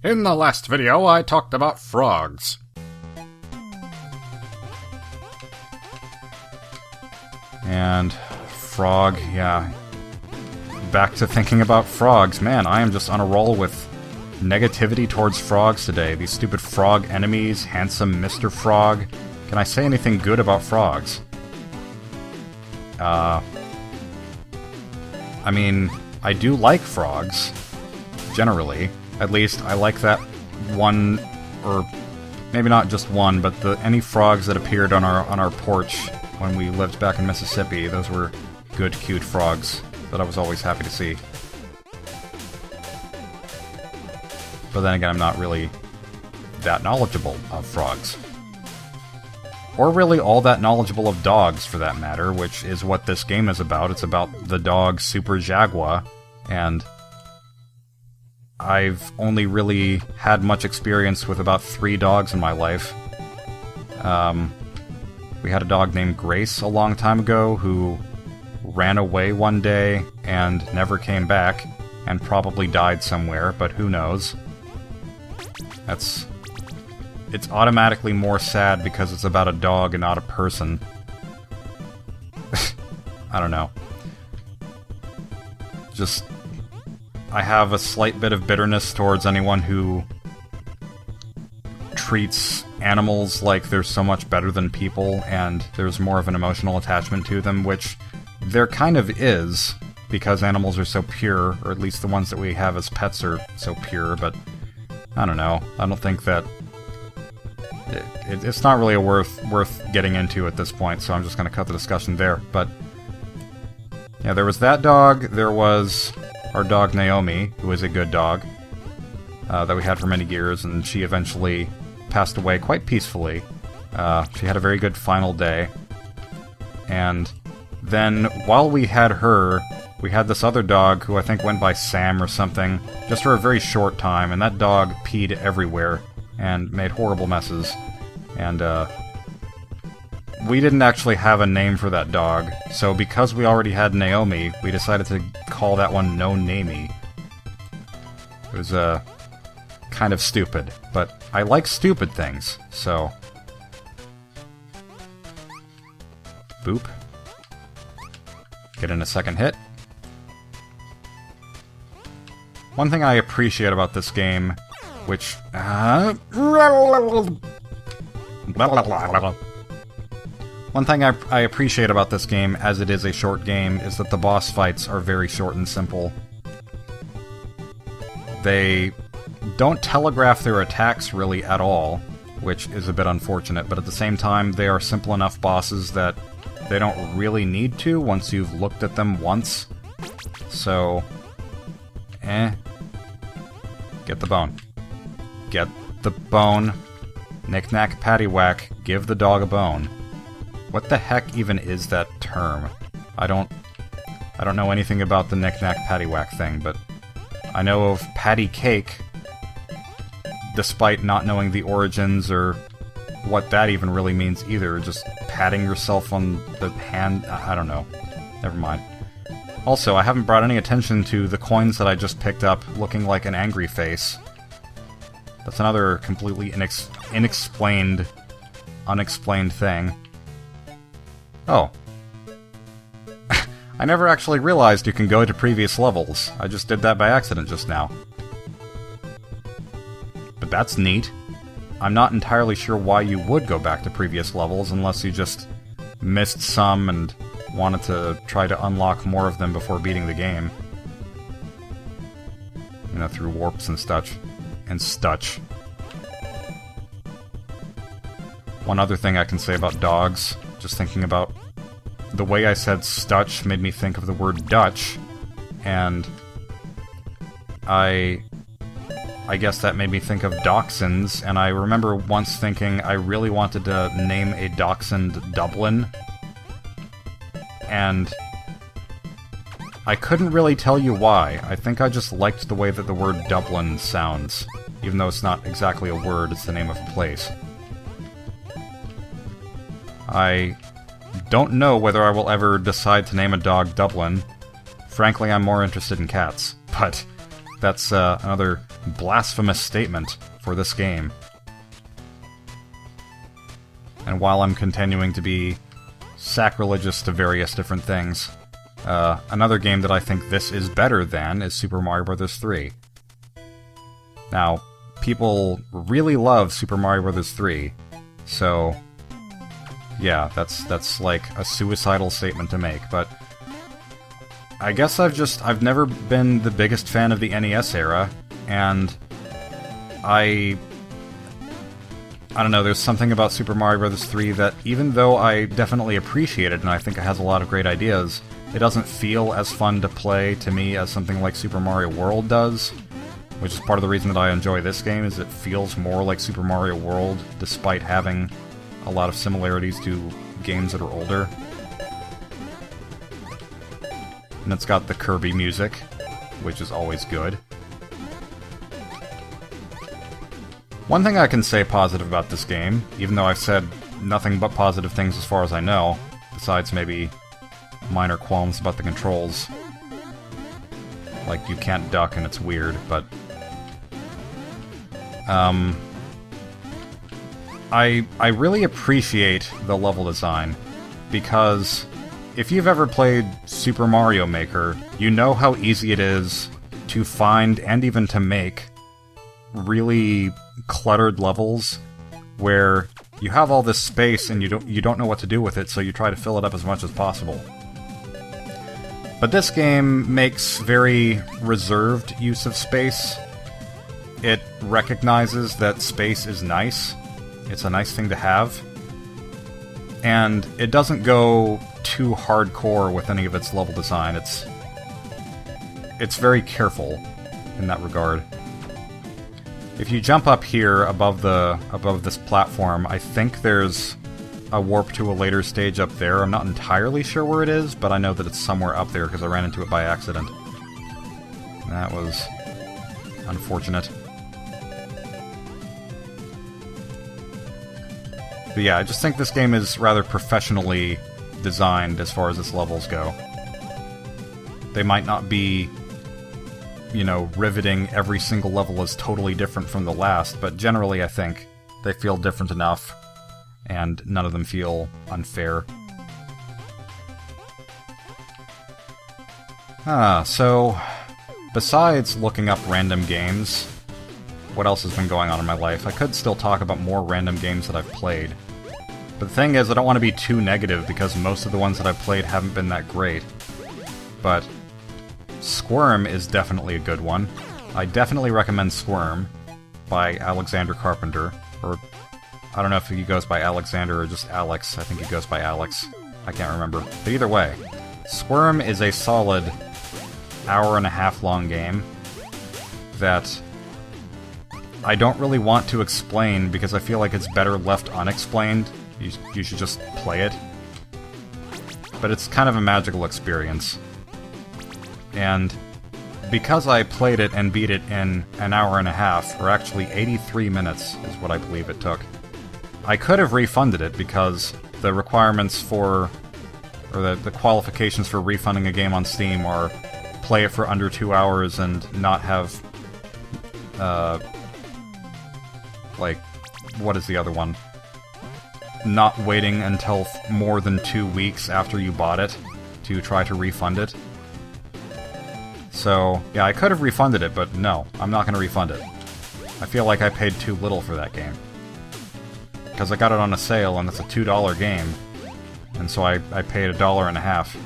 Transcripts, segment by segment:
In the last video, I talked about frogs. And frog, yeah. Back to thinking about frogs. Man, I am just on a roll with negativity towards frogs today. These stupid frog enemies, handsome Mr. Frog. Can I say anything good about frogs? I mean, I do like frogs, generally. At least, I like that one, or maybe not just one, but any frogs that appeared on our porch when we lived back in Mississippi. Those were good, cute frogs that I was always happy to see. But then again, I'm not really that knowledgeable of frogs. Or really all that knowledgeable of dogs, for that matter, which is what this game is about. It's about the dog Super Jagua, and I've only really had much experience with about 3 dogs in my life. We had a dog named Grace a long time ago who ran away one day and never came back, and probably died somewhere, but who knows. It's automatically more sad because it's about a dog and not a person. I don't know. Just, I have a slight bit of bitterness towards anyone who treats animals like they're so much better than people, and there's more of an emotional attachment to them, which there kind of is, because animals are so pure, or at least the ones that we have as pets are so pure, but I don't know. I don't think that it's not really worth getting into at this point, so I'm just going to cut the discussion there. But yeah, there was that dog. There was our dog Naomi, who is a good dog, that we had for many years, and she eventually passed away quite peacefully. She had a very good final day. And then, while we had her, we had this other dog who I think went by Sam or something, just for a very short time, and that dog peed everywhere and made horrible messes. And we didn't actually have a name for that dog, so because we already had Naomi, we decided to call that one No Namey. It was kind of stupid, but I like stupid things, so boop. Get in a second hit. One thing I appreciate about this game, which one thing I appreciate about this game, as it is a short game, is that the boss fights are very short and simple. They don't telegraph their attacks really at all, which is a bit unfortunate, but at the same time, they are simple enough bosses that they don't really need to once you've looked at them once. So, get the bone. Get the bone. Knick-knack, paddywhack, give the dog a bone. What the heck even is that term? I don't know anything about the knick-knack, paddywhack thing, but I know of patty cake, despite not knowing the origins or what that even really means either. Just patting yourself on the hand, I don't know. Never mind. Also, I haven't brought any attention to the coins that I just picked up looking like an angry face. That's another completely unexplained thing. Oh. I never actually realized you can go to previous levels. I just did that by accident just now. But that's neat. I'm not entirely sure why you would go back to previous levels unless you just missed some and wanted to try to unlock more of them before beating the game. You know, through warps and such. One other thing I can say about dogs, just thinking about the way I said stutch made me think of the word Dutch, and I guess that made me think of dachshunds, and I remember once thinking I really wanted to name a dachshund Dublin, and I couldn't really tell you why. I think I just liked the way that the word Dublin sounds, even though it's not exactly a word, it's the name of a place. I don't know whether I will ever decide to name a dog Dublin. Frankly, I'm more interested in cats, but that's another blasphemous statement for this game. And while I'm continuing to be sacrilegious to various different things, another game that I think this is better than is Super Mario Bros. 3. Now, people really love Super Mario Bros. 3, so yeah, that's like a suicidal statement to make, but I guess I've never been the biggest fan of the NES era, and I don't know, there's something about Super Mario Bros. 3 that, even though I definitely appreciate it and I think it has a lot of great ideas, it doesn't feel as fun to play to me as something like Super Mario World does, which is part of the reason that I enjoy this game, is it feels more like Super Mario World, despite having a lot of similarities to games that are older. And it's got the Kirby music, which is always good. One thing I can say positive about this game, even though I've said nothing but positive things as far as I know, besides maybe minor qualms about the controls. Like, you can't duck and it's weird, but I really appreciate the level design, because if you've ever played Super Mario Maker, you know how easy it is to find and even to make really cluttered levels where you have all this space and you don't know what to do with it, so you try to fill it up as much as possible. But this game makes very reserved use of space. It recognizes that space is nice. It's a nice thing to have. And it doesn't go too hardcore with any of its level design. It's very careful in that regard. If you jump up here above this platform, I think there's a warp to a later stage up there. I'm not entirely sure where it is, but I know that it's somewhere up there because I ran into it by accident. That was unfortunate. But yeah, I just think this game is rather professionally designed as far as its levels go. They might not be, you know, riveting. Every single level is totally different from the last, but generally I think they feel different enough, and none of them feel unfair. So besides looking up random games, what else has been going on in my life? I could still talk about more random games that I've played. But the thing is, I don't want to be too negative, because most of the ones that I've played haven't been that great. But Squirm is definitely a good one. I definitely recommend Squirm by Alexander Carpenter, or I don't know if he goes by Alexander or just Alex. I think he goes by Alex. I can't remember. But either way, Squirm is a solid hour-and-a-half long game that I don't really want to explain, because I feel like it's better left unexplained. You should just play it. But it's kind of a magical experience. And because I played it and beat it in an hour and a half, or actually 83 minutes is what I believe it took, I could have refunded it, because the requirements for, or the qualifications for refunding a game on Steam are play it for under 2 hours and not have, like, what is the other one? Not waiting until more than 2 weeks after you bought it to try to refund it. So, yeah, I could have refunded it, but no, I'm not going to refund it. I feel like I paid too little for that game. Because I got it on a sale, and it's a $2 game, and so I paid $1.50.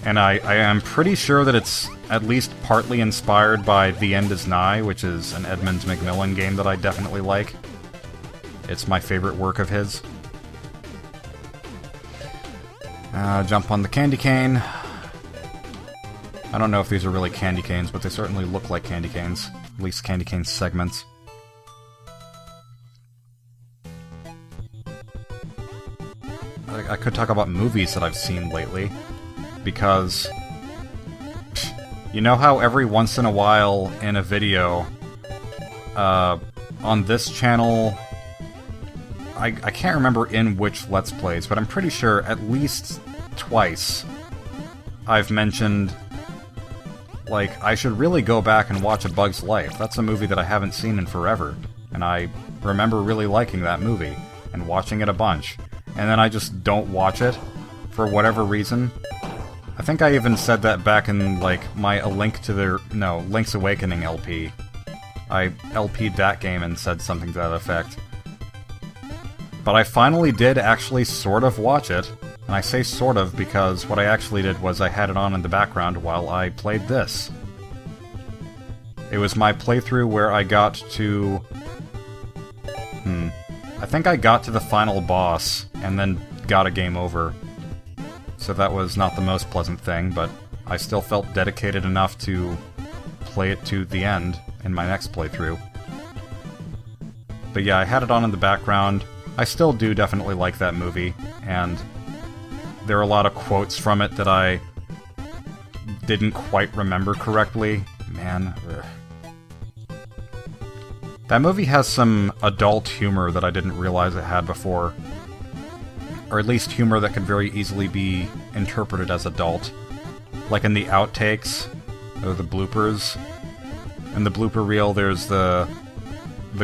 And I am pretty sure that it's at least partly inspired by The End Is Nigh, which is an Edmund Macmillan game that I definitely like. It's my favorite work of his. Jump on the candy cane. I don't know if these are really candy canes, but they certainly look like candy canes. At least candy cane segments. I could talk about movies that I've seen lately, because you know how every once in a while in a video, on this channel, I can't remember in which Let's Plays, but I'm pretty sure at least twice I've mentioned like, I should really go back and watch A Bug's Life. That's a movie that I haven't seen in forever, and I remember really liking that movie, and watching it a bunch. And then I just don't watch it, for whatever reason. I think I even said that back in, like, my Link's Awakening LP. I LP'd that game and said something to that effect. But I finally did actually sort of watch it, and I say sort of because what I actually did was I had it on in the background while I played this. It was my playthrough where I got to... I think I got to the final boss, and then got a game over. So that was not the most pleasant thing, but I still felt dedicated enough to play it to the end in my next playthrough. But yeah, I had it on in the background. I still do definitely like that movie, and there are a lot of quotes from it that I didn't quite remember correctly. Man, ugh. That movie has some adult humor that I didn't realize it had before. Or at least humor that could very easily be interpreted as adult. Like in the outtakes, or the bloopers. In the blooper reel, there's the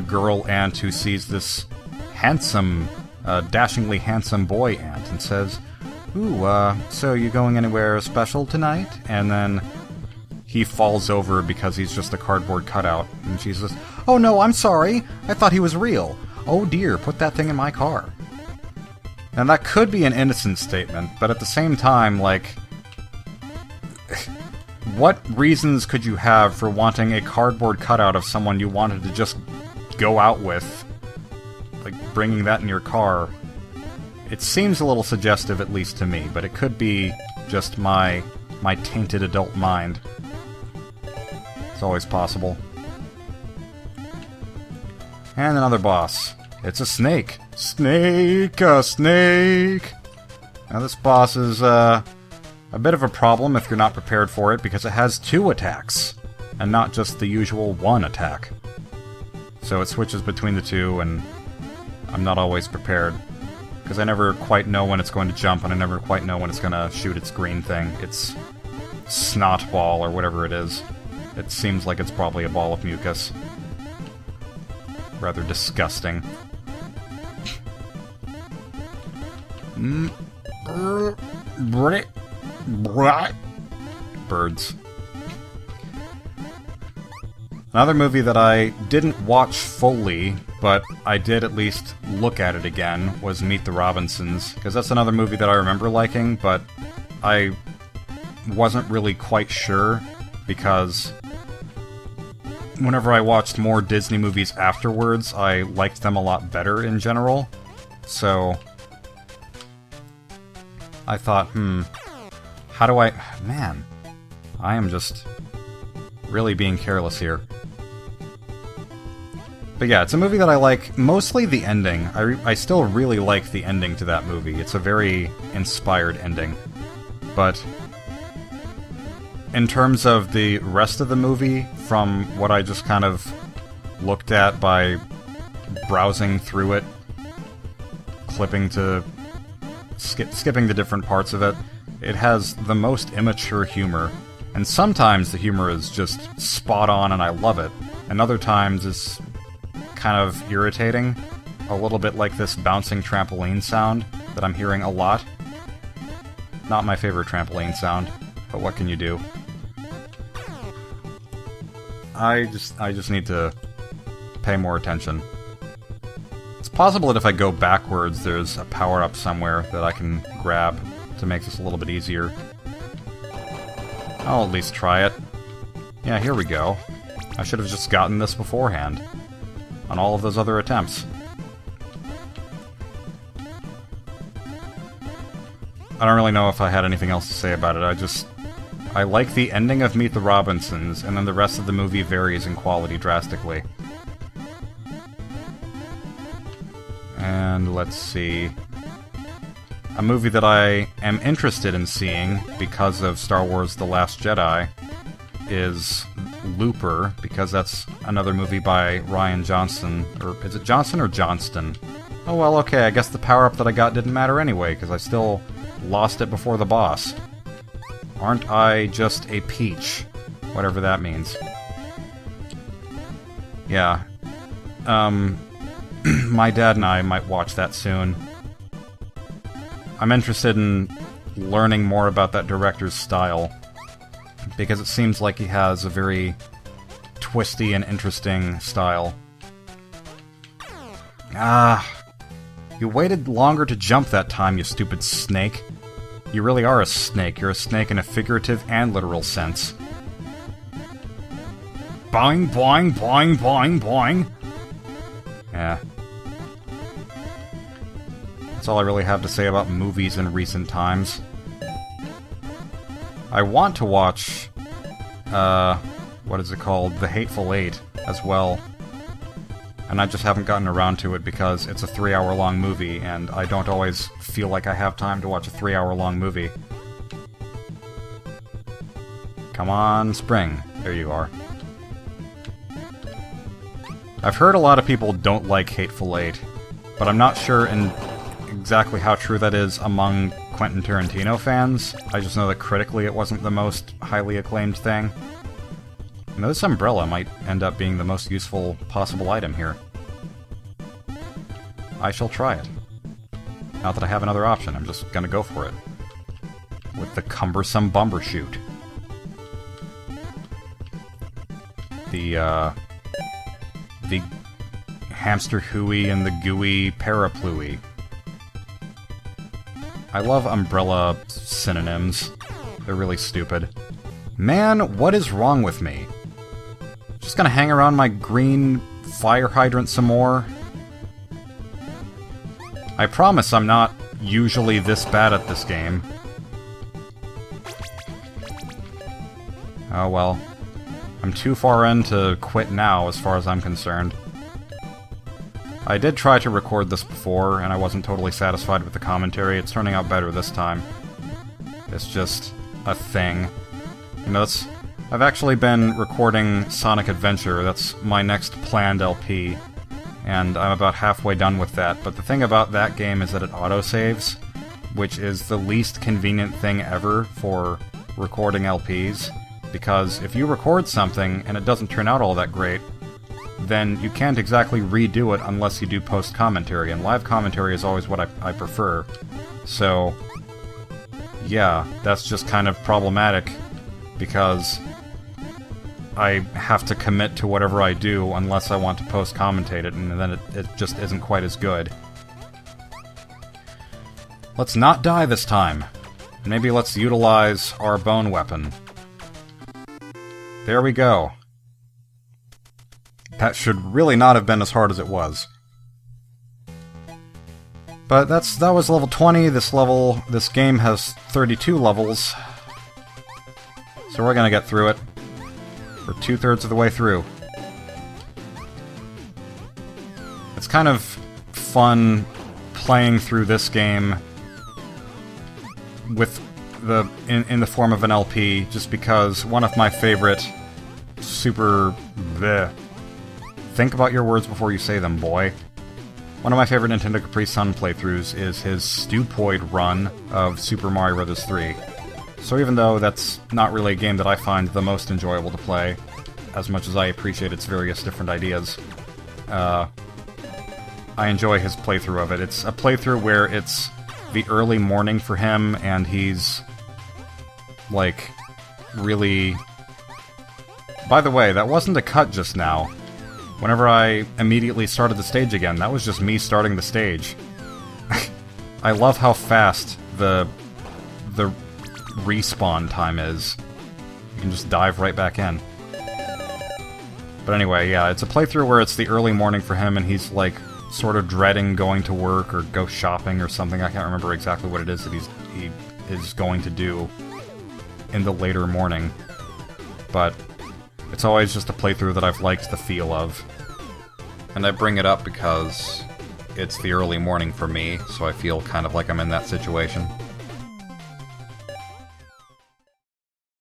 girl ant who sees this handsome, dashingly handsome boy ant and says, "Ooh, so you going anywhere special tonight?" And then he falls over because he's just a cardboard cutout. And she says, "Oh no, I'm sorry. I thought he was real. Oh dear, put that thing in my car." And that could be an innocent statement, but at the same time, like, what reasons could you have for wanting a cardboard cutout of someone you wanted to just go out with? Like, bringing that in your car. It seems a little suggestive, at least to me, but it could be just my tainted adult mind. It's always possible. And another boss. It's a snake. Snake, a snake! Now this boss is, a bit of a problem if you're not prepared for it, because it has 2 attacks, and not just the usual 1 attack. So it switches between the 2, and I'm not always prepared, because I never quite know when it's going to jump, and I never quite know when it's going to shoot its green thing. Its snot ball, or whatever it is. It seems like it's probably a ball of mucus. Rather disgusting. Birds. Another movie that I didn't watch fully, but I did at least look at it again, was Meet the Robinsons, because that's another movie that I remember liking, but I wasn't really quite sure, because whenever I watched more Disney movies afterwards, I liked them a lot better in general. So I thought, how do I... Man, I am just really being careless here. But yeah, it's a movie that I like, mostly the ending. I still really like the ending to that movie. It's a very inspired ending. But in terms of the rest of the movie, from what I just kind of looked at by browsing through it, skipping the different parts of it, it has the most immature humor. And sometimes the humor is just spot on and I love it. And other times it's kind of irritating. A little bit like this bouncing trampoline sound that I'm hearing a lot. Not my favorite trampoline sound, but what can you do? I just need to pay more attention. It's possible that if I go backwards, there's a power-up somewhere that I can grab to make this a little bit easier. I'll at least try it. Yeah, here we go. I should have just gotten this beforehand, on all of those other attempts. I don't really know if I had anything else to say about it. I like the ending of Meet the Robinsons, and then the rest of the movie varies in quality drastically. And let's see... A movie that I am interested in seeing, because of Star Wars The Last Jedi, is Looper, because that's another movie by Rian Johnson. Or is it Johnson or Johnston? Oh well, okay, I guess the power-up that I got didn't matter anyway, because I still lost it before the boss. Aren't I just a peach? Whatever that means. Yeah. My dad and I might watch that soon. I'm interested in learning more about that director's style, because it seems like he has a very twisty and interesting style. You waited longer to jump that time, you stupid snake. You really are a snake. You're a snake in a figurative and literal sense. Boing, boing, boing, boing, boing. Yeah. That's all I really have to say about movies in recent times. I want to watch, what is it called? The Hateful Eight as well. And I just haven't gotten around to it because it's a 3-hour-long movie, and I don't always feel like I have time to watch a 3-hour-long movie. Come on, Spring. There you are. I've heard a lot of people don't like Hateful Eight, but I'm not sure exactly how true that is among Quentin Tarantino fans. I just know that critically it wasn't the most highly acclaimed thing. And this umbrella might end up being the most useful possible item here. I shall try it. Not that I have another option, I'm just gonna go for it. With the cumbersome Bumbershoot. The hamster hooey and the gooey parapluie. I love umbrella synonyms. They're really stupid. Man, what is wrong with me? Just gonna hang around my green fire hydrant some more? I promise I'm not usually this bad at this game. Oh well. I'm too far in to quit now, as far as I'm concerned. I did try to record this before, and I wasn't totally satisfied with the commentary. It's turning out better this time. It's just a thing. You know, I've actually been recording Sonic Adventure. That's my next planned LP, and I'm about halfway done with that. But the thing about that game is that it autosaves, which is the least convenient thing ever for recording LPs. Because if you record something and it doesn't turn out all that great, then you can't exactly redo it unless you do post-commentary, and live commentary is always what I prefer. So, yeah, that's just kind of problematic, because I have to commit to whatever I do unless I want to post-commentate it, and then it just isn't quite as good. Let's not die this time. Maybe let's utilize our bone weapon. There we go. That should really not have been as hard as it was. But that was level 20. This game has 32 levels. So we're gonna get through it. We're 2/3 of the way through. It's kind of fun playing through this game with in the form of an LP, just because one of my favorite think about your words before you say them, boy. One of my favorite Nintendo Capri Sun playthroughs is his Stupoid run of Super Mario Bros. 3. So even though that's not really a game that I find the most enjoyable to play, as much as I appreciate its various different ideas, I enjoy his playthrough of it. It's a playthrough where it's the early morning for him, and he's like, really... By the way, that wasn't a cut just now. Whenever I immediately started the stage again, that was just me starting the stage. I love how fast the respawn time is. You can just dive right back in. But anyway, yeah, it's a playthrough where it's the early morning for him, and he's, like, sort of dreading going to work or go shopping or something. I can't remember exactly what it is that he is going to do in the later morning, but it's always just a playthrough that I've liked the feel of. And I bring it up because it's the early morning for me, so I feel kind of like I'm in that situation.